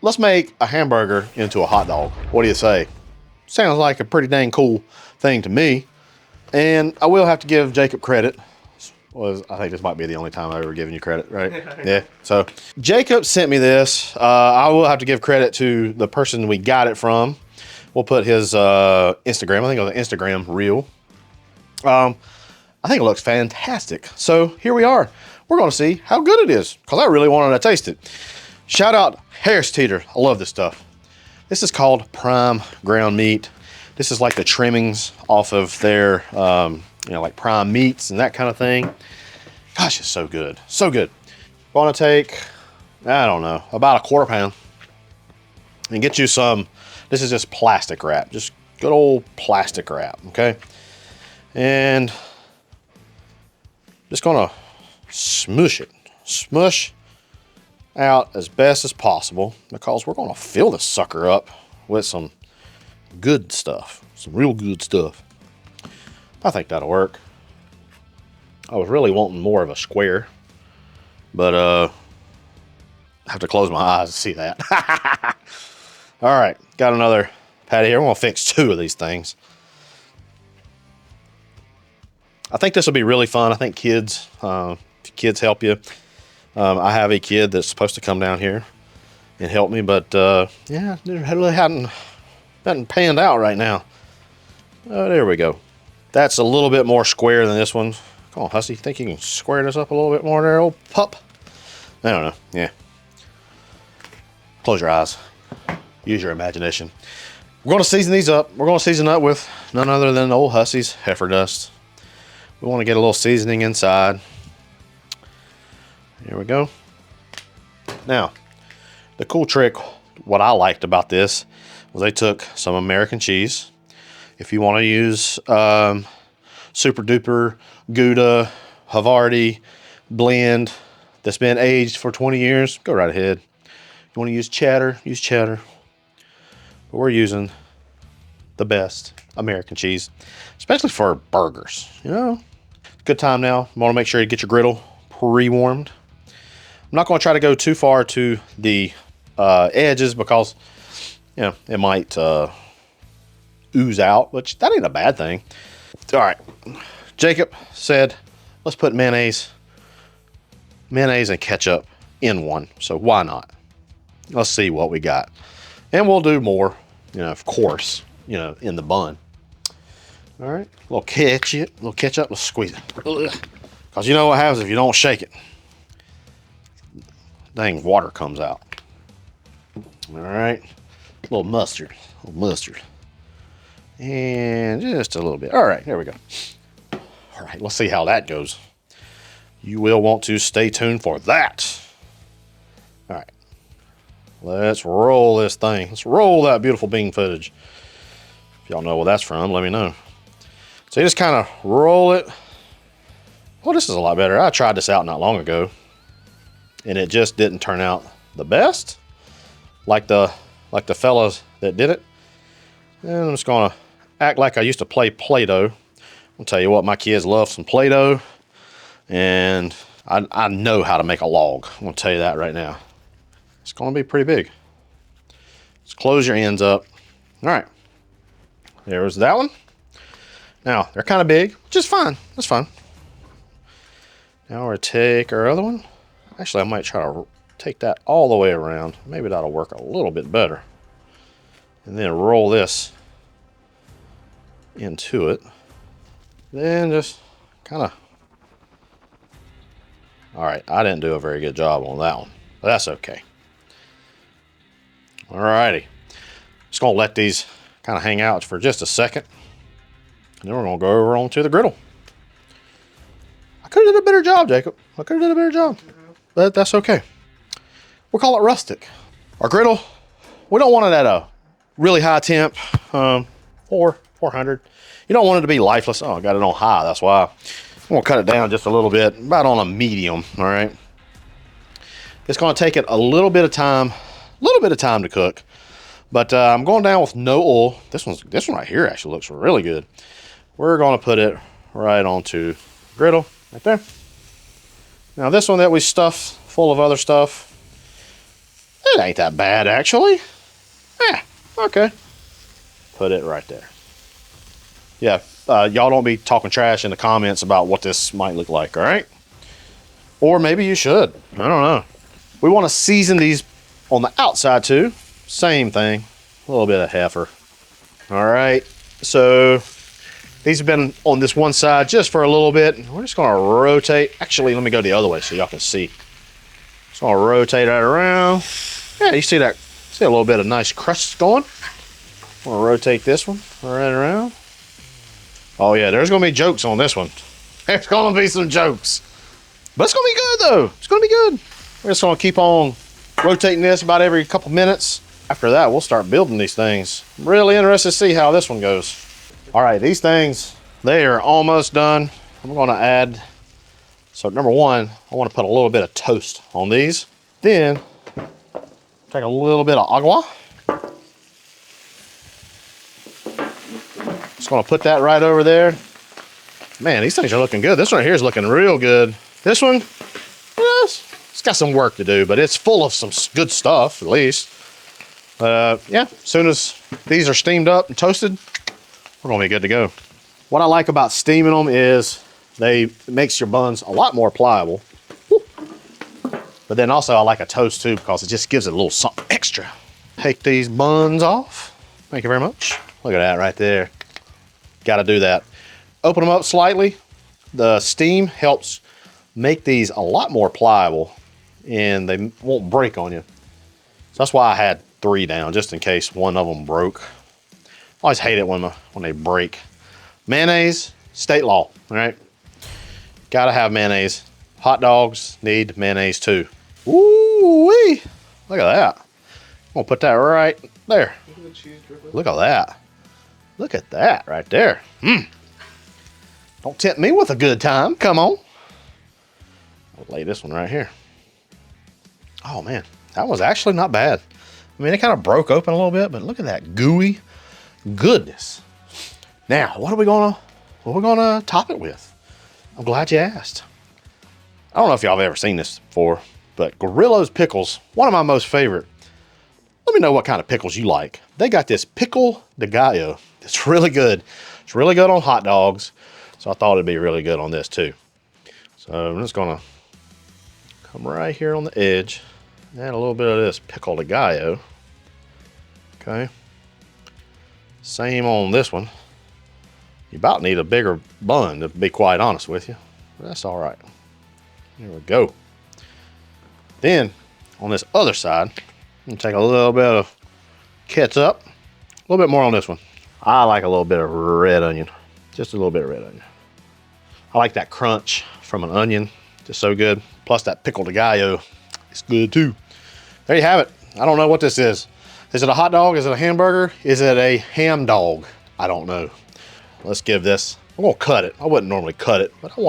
let's make a hamburger into a hot dog. What do you say? Sounds like a pretty dang cool thing to me. And I will have to give Jacob credit. I think this might be the only time I've ever given you credit, right? Yeah. So Jacob sent me this. I will have to give credit to the person we got it from. We'll put his Instagram. I think it was an Instagram reel. I think it looks fantastic. So here we are. We're going to see how good it is because I really wanted to taste it. Shout out Harris Teeter. I love this stuff. This is called prime ground meat. This is like the trimmings off of their, like prime meats and that kind of thing. Gosh, it's so good. So good. Want to take, I don't know, about a 1/4 pound and get you some, this is just plastic wrap. Just good old plastic wrap, okay? And just gonna smush it. Smush out as best as possible because we're gonna fill this sucker up with some good stuff. Some real good stuff. I think that'll work. I was really wanting more of a square, but I have to close my eyes to see that. All right, got another patty here. We're gonna fix 2 of these things. I think this will be really fun. I think kids, kids help you. I have a kid that's supposed to come down here and help me, but yeah, it really hadn't panned out right now. Oh, there we go. That's a little bit more square than this one. Come on, Hussey. Think you can square this up a little bit more there, old pup? I don't know. Yeah. Close your eyes. Use your imagination. We're going to season these up. We're going to season up with none other than old Hussey's heifer dust. We want to get a little seasoning inside. Here we go. Now, the cool trick, what I liked about this, was they took some American cheese. If you want to use super duper Gouda Havarti blend that's been aged for 20 years, go right ahead. You want to use cheddar, use cheddar. But we're using the best American cheese, especially for burgers, you know. Good time now. You want to make sure you get your griddle pre-warmed. I'm not going to try to go too far to the edges because, you know, it might ooze out, which that ain't a bad thing. All right. Jacob said, let's put mayonnaise and ketchup in one. So why not? Let's see what we got. And we'll do more, you know, of course, you know, in the bun. All right. A little ketchup, let's squeeze it. Because you know what happens if you don't shake it? Dang, water comes out. All right. A little mustard. And just a little bit. All right, there we go. All right, let's see how that goes. You will want to stay tuned for that. All right. Let's roll this thing. Let's roll that beautiful bean footage. If y'all know where that's from, let me know. So you just kind of roll it. Well, this is a lot better. I tried this out not long ago, and it just didn't turn out the best, like the fellas that did it. And I'm just gonna act like I used to play Play-Doh. I'll tell you what, my kids love some Play-Doh, and I know how to make a log. I'm gonna tell you that right now. It's gonna be pretty big. Just close your ends up. All right, there's that one. Now, they're kind of big, which is fine. That's fine. Now we're gonna take our other one. Actually, I might try to take that all the way around. Maybe that'll work a little bit better. And then roll this into it. Then just kind of... All right, I didn't do a very good job on that one, but that's okay. All righty. Just gonna let these kind of hang out for just a second. And then we're gonna go over onto the griddle. I could have did a better job, Jacob. I could have did a better job, but that's okay. We'll call it rustic. Our griddle, we don't want it at a really high temp, 400. You don't want it to be lifeless. Oh, I got it on high, that's why. I'm gonna cut it down just a little bit, about on a medium, all right? It's gonna take it a little bit of time to cook, but I'm going down with no oil. This one right here actually looks really good. We're gonna put it right onto griddle, right there. Now this one that we stuffed full of other stuff, It ain't that bad, actually. Yeah, okay. Put it right there. Yeah, y'all don't be talking trash in the comments about what this might look like, all right? Or maybe you should. I don't know. We want to season these on the outside too. Same thing. A little bit of heifer. All right. So these have been on this one side just for a little bit. We're just going to rotate. Actually, let me go the other way so y'all can see. Just going to rotate that around. Yeah, you see that? See a little bit of nice crust going. I'm going to rotate this one right around. Oh yeah, there's going to be jokes on this one. There's going to be some jokes. But it's going to be good though. It's going to be good. We're just going to keep on rotating this about every couple minutes. After that, we'll start building these things. I'm really interested to see how this one goes. All right, these things, they are almost done. I'm going to add, so number one, I want to put a little bit of toast on these. Then, take a little bit of agua. Just going to put that right over there. Man, these things are looking good. This one here is looking real good. This one, it's got some work to do, but it's full of some good stuff, at least. Yeah, as soon as these are steamed up and toasted, we're gonna be good to go. What I like about steaming them is it makes your buns a lot more pliable. Woo. But then also I like a toast too because it just gives it a little something extra. Take these buns off. Thank you very much. Look at that right there. Got to do that. Open them up slightly. The steam helps make these a lot more pliable and they won't break on you. So that's why I had 3 down, just in case one of them broke. I always hate it when they break. Mayonnaise, state law, all right? Gotta have mayonnaise. Hot dogs need mayonnaise too. Ooh-wee, look at that. I'm gonna put that right there. Look at that. Look at that right there. Don't tempt me with a good time, come on. I'll lay this one right here. Oh man, that was actually not bad. I mean, it kind of broke open a little bit, but look at that gooey goodness. Now, what are we gonna top it with? I'm glad you asked. I don't know if y'all have ever seen this before, but Grillo's pickles, one of my most favorite. Let me know what kind of pickles you like. They got this pickle de gallo. It's really good. It's really good on hot dogs, so I thought it'd be really good on this too. So I'm just gonna come right here on the edge. Add a little bit of this pickle de gallo. Okay. Same on this one. You about need a bigger bun, to be quite honest with you. But that's all right. There we go. Then, on this other side, I'm gonna take a little bit of ketchup. A little bit more on this one. I like a little bit of red onion. Just a little bit of red onion. I like that crunch from an onion. Just so good. Plus that pickle de gallo. It's good too. There you have it. I don't know what this is. Is it a hot dog? Is it a hamburger? Is it a ham dog? I don't know. Let's give this, I'm gonna cut it. I wouldn't normally cut it, but I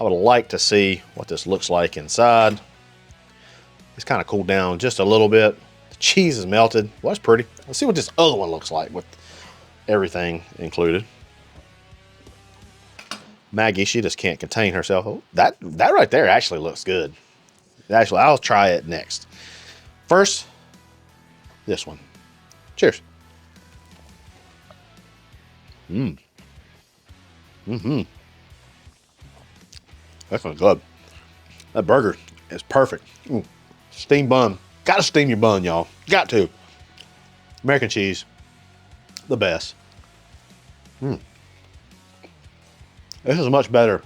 would like to see what this looks like inside. It's kind of cooled down just a little bbit. The cheese is melted. Well, that's pretty. Let's see what this other one looks like with everything included. Maggie, she just can't contain herself. Oh, that right there actually looks good. Actually, I'll try it next. First, this one. Cheers. That's good. That burger is perfect. Steamed bun. Gotta steam your bun, y'all. Got to. American cheese. The best. This is much better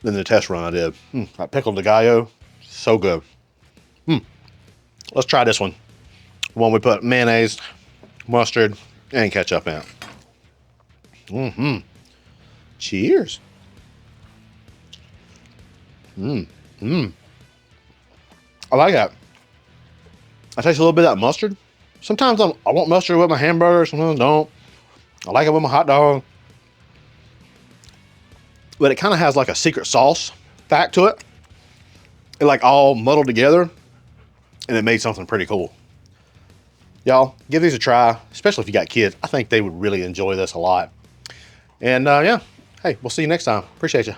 than the test run I did. That pickle de gallo, so good. Let's try this one. One we put mayonnaise, mustard, and ketchup in it. Cheers. I like that. I taste a little bit of that mustard. Sometimes I want mustard with my hamburger, sometimes I don't. I like it with my hot dog. But it kind of has like a secret sauce fact to it. It like all muddled together and it made something pretty cool. Y'all, give these a try, especially if you got kids. I think they would really enjoy this a lot. And yeah, hey, we'll see you next time. Appreciate you.